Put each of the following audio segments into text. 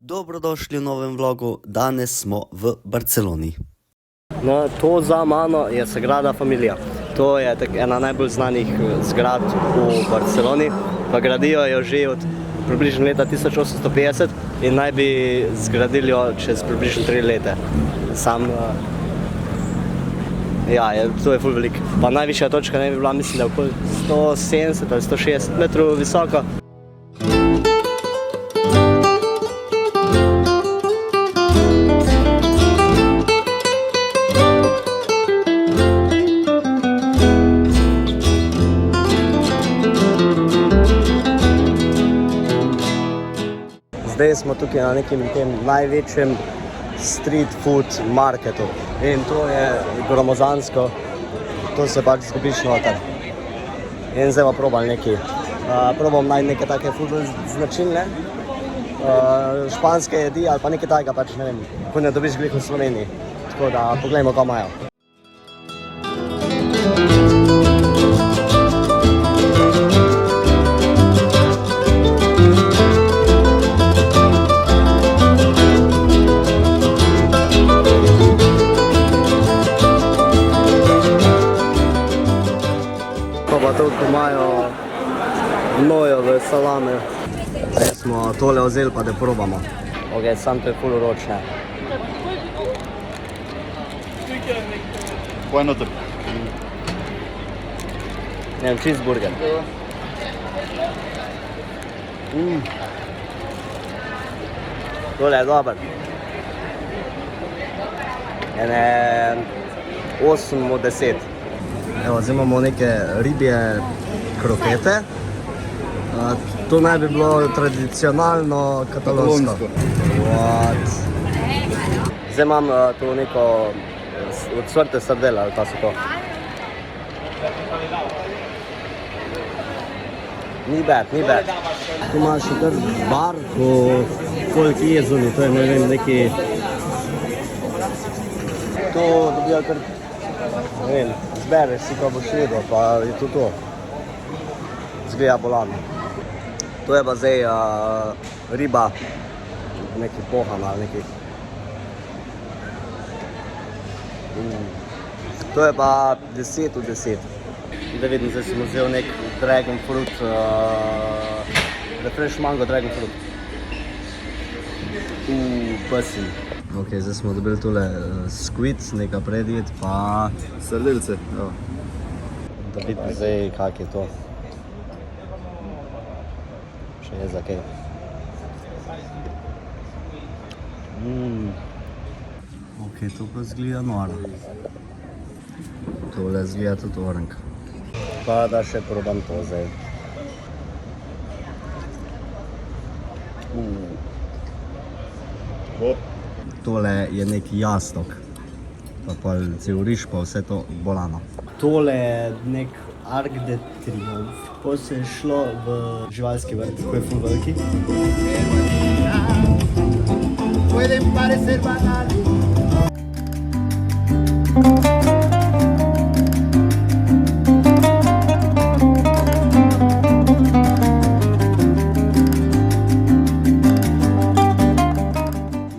Dobrodošli v novem vlogu, danes smo v Barceloni. No, to za mano je Sagrada Familia. To je ena najbolj znanih zgrad v Barceloni, pa gradijo jo že od približno leta 1850 in naj bi zgradili jo čez približno 3 leta. To je ful veliko. Pa najvišja točka naj bi bila, mislim, da okoli 170 ali 160 metrov visoka. Zdaj smo tukaj na nekem tem največjem street food marketu in to je gromozansko, to se pač zgubiš noter. In zdaj pa probam nekaj. Probam najti neke take ful značilne španske jedi ali pa nekaj takega, pač ne vem, ko ne dobiš glih v Sloveniji. Tako da poglejmo, kaj imajo. Pa tukaj imajo nojove salame. Zdaj smo tole vzeli pa da probamo. Ok, sam to je ful vroče. Why not? Ne vem, cheeseburger. Tole je dober. Ene 8 od 10. Evo, zdaj imamo neke ribje krokete. To naj bi bilo tradicionalno katalonsko. What? Zdaj imam to neko odsvrte sardele, ali pa so to. Ni bad. Tu imaš še kar bar, koliko je zunaj, to je ne vem, neki... To dobijo kar, ne vem, zbereš si, ko boš jedel, pa je to. Zgleda bolano. To je pa zdaj riba, neki pohan ali neki. To je pa 10 od 10. Da vidim, zdaj sem vzel nek dragon fruit, refresh mango dragon fruit. Pasin. Ok, zdaj smo dobili tole squid, neka predjed, pa... Sardelice. Da vidim zdaj, kak je to. Še je za kaj. Ok, to pa zgleda noro. Tole zgleda tudi orenk. Pa da še probam to zdaj. Tole je neki jastok. Pa cel riž, pa vse to bolano. Tole je nek Arc de Triomphe. Po se je šlo v živalski vrt, ko je ful veliki.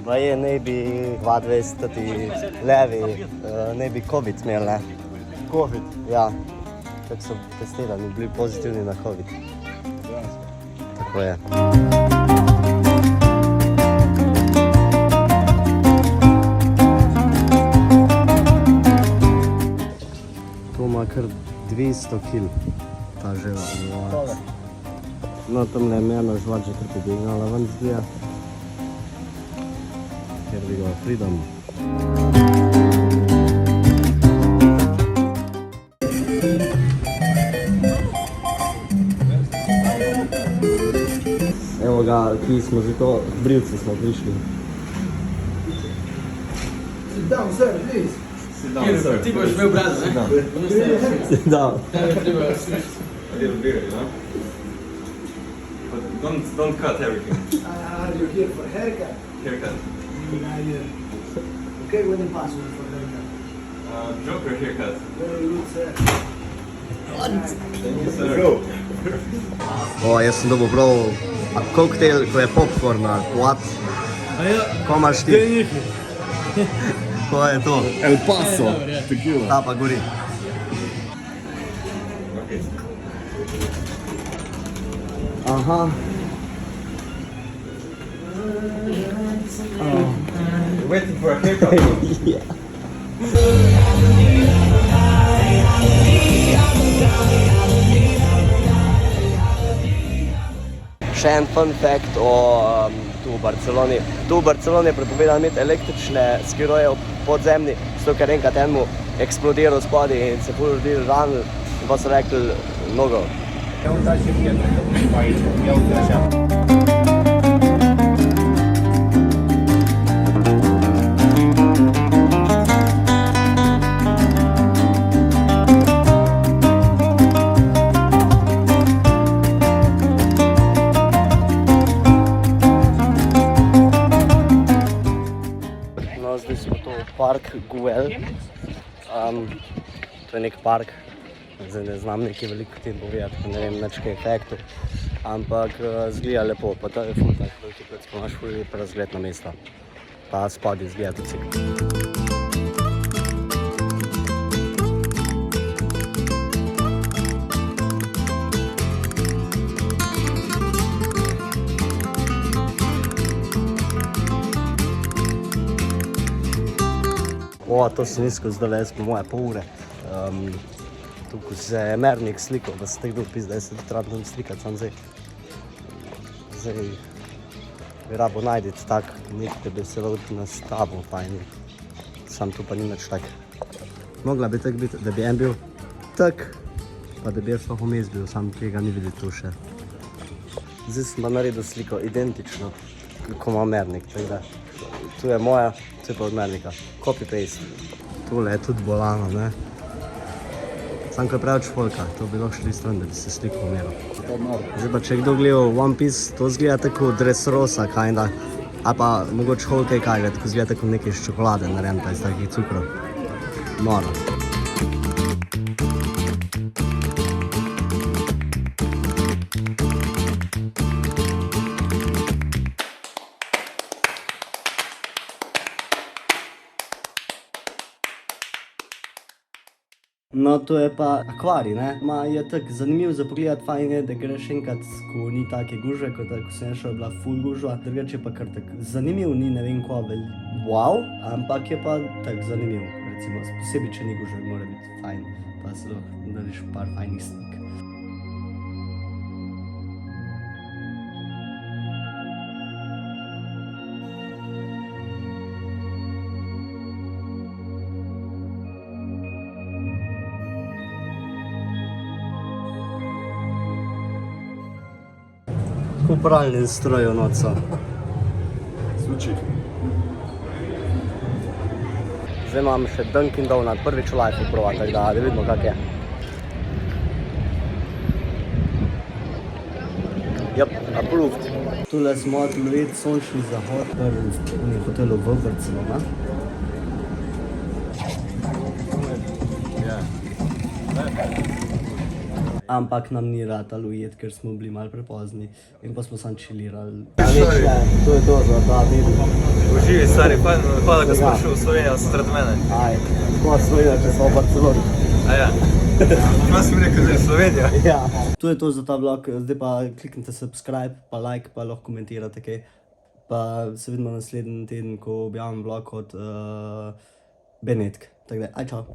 Baje ne bi 22 levi, ne bi COVID imeli, ne? COVID? Ja. Kako so testirani, bili pozitivni na COVID. Tako je. To ima kar 200 kil, ta žela. No, tamle je mena žvat že kar pobegnala ven zgleda. Here we go, freedom. Evo ga, ki smo že to, brivci smo prišli. Sit down, sir, please. Sit down, sir. Ti boš imel brado, ne? Sit down. A little beer, you know? But don't cut everything. Are you here for haircut? Haircut. Okay, when the password for haircut? Joker haircut. Very good, sir. Thank you, sir. Go. Jaz sem dobil prav koktejl, ko je popcorn ali what? Ko imaš ti? Ko je to? El Paso, tequila. Ta pa gori. Okay. Aha. You're waiting for a haircut. Še en fun fact o tu v Barceloni. Tu v Barceloni je prepovedano imeti električne skiroje podzemni, zato ker enkrat enemu eksplodiral spodaj in se ful ljudi ranil in pa so rekli mnogo. No, zdaj smo tu v park Güell. To je nek park, zdaj ne znam nekaj veliko tem povedati, ne vem nič kaj efektov, ampak zgleda lepo, pa to je ful tak veliki plac, pa imaš ful lep razgled na mesta, pa spodaj zgleda tudi. O, to sem iskal zdaj les po moje pol ure. Tukaj se je mernik slikal, da se tako dolgo pizda, jaz se tudi rabim slikati sam zdaj. Zdaj bi rabo najditi tak nek, da bi se lahko nastavil fajn. Sam tu pa ni nič tak. Mogla bi tak biti, da bi en bil tak, pa da bi jaz lahko vmes bil, sam tega ni videti tu še. Zdaj sem pa naredil sliko identično, ko ima mernik, tako da. Tu je moja, tu je pa od mernika. Copy-paste. Tule je tudi bolano, ne? Sam ko je preveč folka, to bi lahko šli stran, da bi se sliko umeril. Zdaj pa, če je kdo gledal One Piece, to zgleda tako Dressrosa, kinda. A pa mogoče Whole Cake Island, tako zgleda tako nekaj iz čokolade narejen, pa iz takih cukrov. Noro. No, to je pa akvarij, ne? Je tako zanimiv za pogledati, fajn je, da greš enkrat, ko ni take gužve, kot ko sem šel, je bila ful gužva, drugače je pa kar tako zanimiv, ni ne vem ko, wow, ampak je pa tako zanimiv, recimo, posebej, če ni gužve, mora biti fajn, pa se lahko narediš par fajnih slik. V pralnem stroju noco. Zvuči. Zdaj imam še Dunkin Donut, prvič v life provat, tako da vidimo kak je. Yep, approved. Tule smo odloviti sončni zahod v hotelu v Barcelona. Ampak nam ni ratalo ujeti, ker smo bili malo prepozni in pa smo sam čilirali. To je to za ta video. Uživi, stari, hvala, da smo šli v Slovenijo, sred mene. Aj, tako Slovenija, če smo v Barceloni. A ja. Pa si mi rekel, da je Slovenija. Ja. To je to za ta vlog, zdaj pa kliknite subscribe, pa like, pa lahko komentirate kaj. Pa se vidimo naslednji teden, ko objavim vlog od Benetk. Tako da, aj čau.